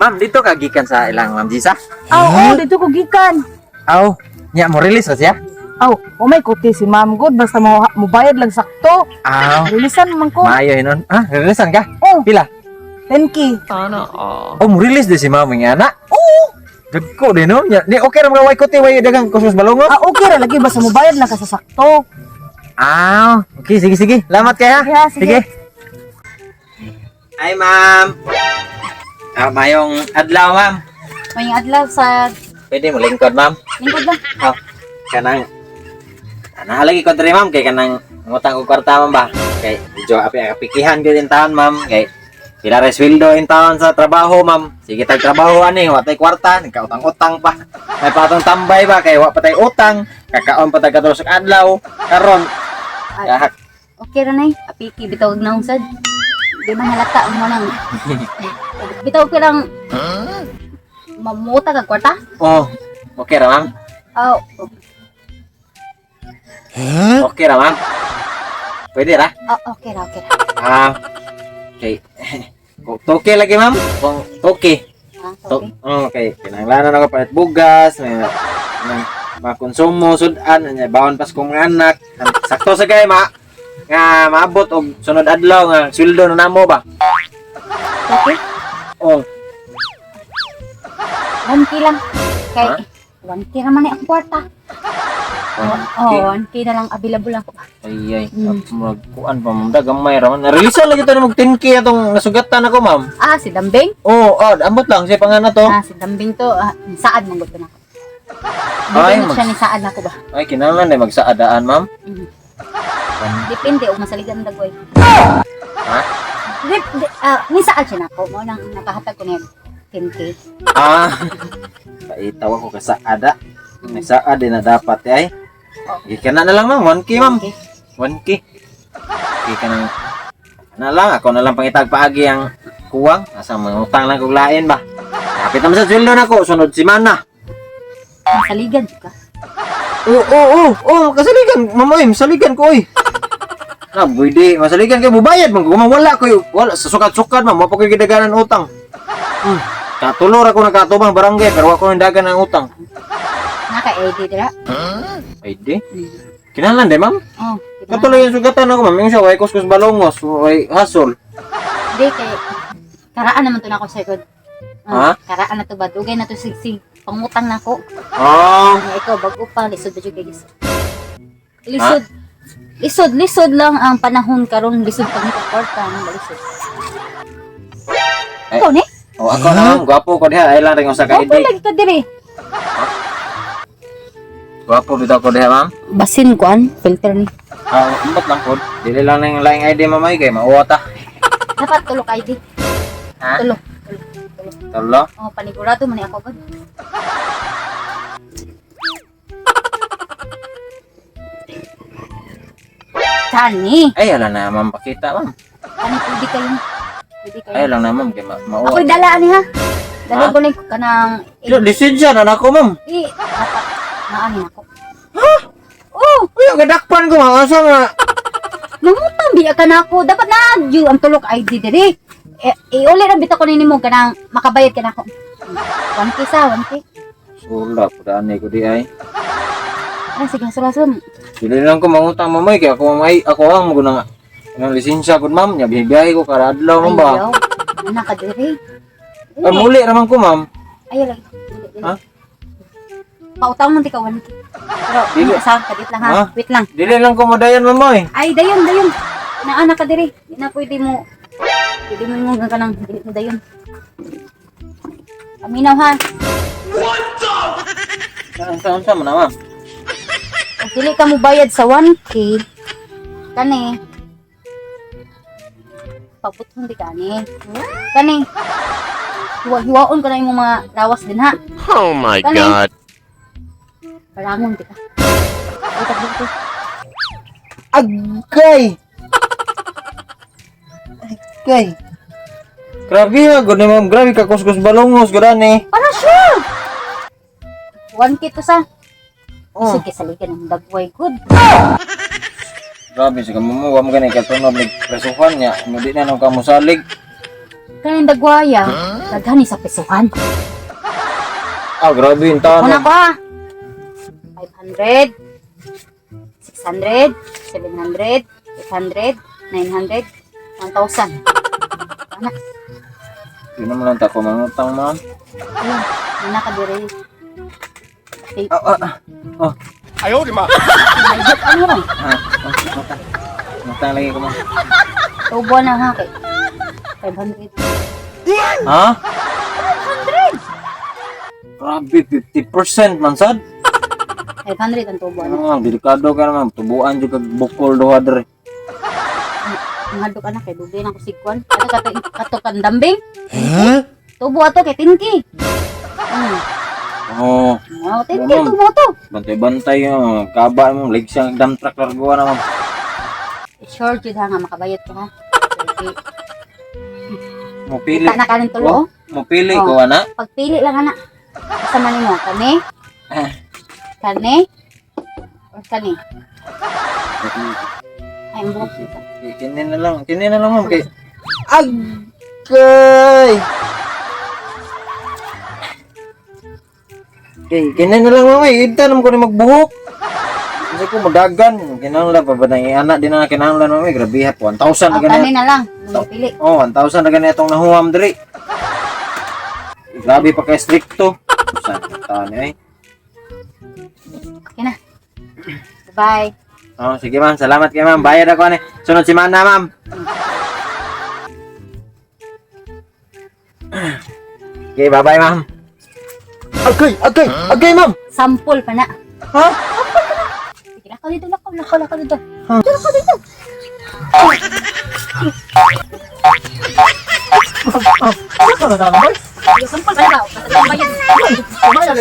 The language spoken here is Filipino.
Ma'am, dito ka gikan sa ilang Ma'am Jisa? Oo, dito ko gikan. Aw, nya mo release na siya? Aw, may kuti si Ma'am God basta mo bayad lang sakto. Aw, Rilisan man ko. maayo hinon. Ah, releasean ka? Oh, Pila? 10K. Oh, mo release din si Ma'am nga na. Oo. Dagko din no. Nya, di okay ra mga way kuti way dagang kuskus balongos. Okay ra lagi basta mo bayad lang ka sa sakto. Ah, okay, sige sige. Salamat kay ha. Yeah, sige. Ay, Ma'am. Mayong adlaw, Ma'am. May adlaw sa Pwede mo lingkod, Ma'am. lingkod lang. Oh, kanang naalagi ko diri, Ma'am, kay kanang ngutang og kwarta, Ma'am ba? Kay medyo apikihan gyud in taon, Ma'am. Kay pila ra sweldo in taon sa trabaho, Ma'am. Sige tag trabaho ani, wa tay kwarta, nagkautang-utang pa. May patong tambay ba kay wa pa tay utang, kakaon pa tag katulog sa adlaw. Karon kahak Okay ra nay, apiki bitaw og naungsad. Di man halata mo nang. Bitaw ko lang. Mamuta kag kwarta? oh, okay ra, Ma'am. Oh, Okay ra, Ma'am. Pwede ra? okay ra, okay ra. Ah, okay. Kung toke lagi, Ma'am. Kung toke. Ah, To, okay. okay. Kinahanglanan ako palit bugas, may makonsumo, sudan, may bawon pas kong mga anak. Sakto sa kay, nga maabot og sunod adlaw nga sweldo na namo ba? Okay. Oh, 1K lang. Kay Ha? 1K naman ay ang kwarta. okay. 1K na lang available ako. Ay, magkuan pa, Ma'am. Dagamay ra man. Na-release lagi to mag 10K atong nasugatan ako, Ma'am. Ah, si Dambing? Oh, ambot lang siya pangana to. Ah, si Dambing to, saad mong gusto na ako. Ay, Dito siya ni saad na ako ba? Ay, kinahanglan ay magsaadaan, Ma'am. Mhm. Depende o masaligan dagoy. Ha? Ni saad siya na ako. Mo nang nakahatag ko niya 10K. Ah, paitaw ako ka saada. May saad din na dapat ay. Ika na lang, Ma'am. 1K, Ma'am. Okay. 1K. Okay ka nang na lang. Ako na lang pangitag paagi ang kuwang. Asa mga utang lang kong lain ba? Kapit naman sa sweldo na ko. Sunod si Mana. Masaligan ka. Kasaligan. Mamoy, masaligan ko, oy. Na, pwede. Masaligan kayo. Bubayad. Wala ko yun. Wala. Sa sukat-sukat, Ma'am. Wala ko yung gidaganan utang. Katulor ako nakatubang barangay. Pero ako yung dagan ng utang. Naka-AD dira. Pwede. Kinalan din, Ma'am. Oh, Katuloy yung sugatan ako, Ma'am. Yung siya, way kuskus balongos. Way hasol. Di kay karaan naman to na ako sa ikod. Ha? Karaan na to ba? Dugay na to sigsig. Pangutang na ko. Oh. Nga ikaw bago pa lisod ba jud kay gis. Lisod. Lisod lang ang panahon karon lisod pag ni kwarta nang balisod. Eh. Ikaw ni? Oh, ako na, Ma'am. Gwapo ko diha. Ay lang rin ako sa Ako kaidi. lagi ka diri. Gwapo dito ako diha, Ma'am. Basin kuan filter ni. Umbot lang po. Dili lang ng laing ID, Mamay. Kaya mauwata. Dapat tulok ID. Ha? Tulok. Talo? Oh, panigurado man ni ako gud. Tani. Ay, ala na, Ma'am. Pakita, Ma'am. Tani pwede kayo. Pwede kayo. Ay, lang na, Ma'am. Kaya mauwata. Ako'y dala ni ha. Dala Ha? ko ni kanang Lisensya na ako, Ma'am. dapat naanin ako. Oh, ay, ang gadakpan ko, Ma'am. Asa nga? Nangutang biya ka na ako. Dapat na ang tulok ID diri. Uli ra bitaw ko nimo kanang makabayad ka na ako. 1K sa 1K. Sula, pudaan ko di ay. Ah, sige, sulason. Dili lang ko mangutang, Mamay. Kaya ako ang magunang ng lisensya ko, Ma'am. Nya, biyahe ko kada adlaw, Ma'am ba? Ayaw. Ano ka diri? Ay, muli raman ko, Ma'am. Ayaw lagi. Dili. Ha? Pautang man ti ka 1K. Pero Dili. sa kadit lang ha. Ha? Wait lang. Dili lang ko madayan, Mamay. Ay, dayon. Naana ka diri. Di na pwede mo. Pwede mo nga kanang dili mo dayon. Paminaw ha. Saan mo na, Ma'am? Kung dili ka mo bayad sa 1K, kani. Paputon di kani. Kani. Hiwaon ka na yung mga lawas din ha. Oh my Kani. god. Parangon di ka. Dito. Agay! Agay! Grabe ha, gud Ma'am. Grabe ka kuskus balongos, gudani. Para sure. 1K to sa. Oh. Sige, saligan ng dagway good. Grabe, sige mo, wam ganay ka tunog, nagpresuhan niya. Hindi na nung kamusalig. Kanin dagwaya. Daghan ni sa pesuhan. Ah, grabe yung taon. Una ko ha. 500, 600, 700, 800, 900, 1,000. Anak, Hindi naman lang tako mangutang, ma'am. ayun. Anak ka diri. Okay. Ayaw, di ma. Mahigit ano ron? Utang. Utang lagi ko, ma'am. Tubo na ha kay 500. Ha? 500! Grabe, 50% man, sad. 500 ang tubo. Ano? Ano, delikado ka naman. Tubuan dyan kag bukol doha dere. Ang hadok anak kay dugay na ko sikwan. Kato kan dambing. Tubo ato kay tinki. Oo. Oh, tinki Ma'am. tubo to. Bantay-bantay yung kaba mo. Leg siyang dump truck largo na, ma'am. Sure jud ha nga makabayad ka ha. Okay. Mupili. Kita na kanin tulo. Mupili Oh. ko, ana. Pagpili lang ana. Sa man mo kani? Kani? Or kani? Ay, ang buhok nito. Kinin na lang, ma'am. Kay... Agay! Kinin na lang, ma'am. Ita naman ko na magbuhok. Kasi ko madagan. Kinahanglan pa ba na anak din na kinahanglan, ma'am. Grabe ha, 1,000 na Oh, ganyan. kani na lang. Pili. Oh, 1,000 na ganyan itong nahuwam diri. Grabe pa kay stricto. Saan taon eh. Okay na. Bye. Oh, sige ma'am. Salamat kay ma'am. Bayad ako ani. Sunod si Mana, ma'am. Okay, bye-bye, ma'am. Agay, ma'am. Sample pa na. Ha? Sige, lakaw dito. Lakaw dito. Lakaw dito. Ano na naman? Sample pa na daw. Bayad.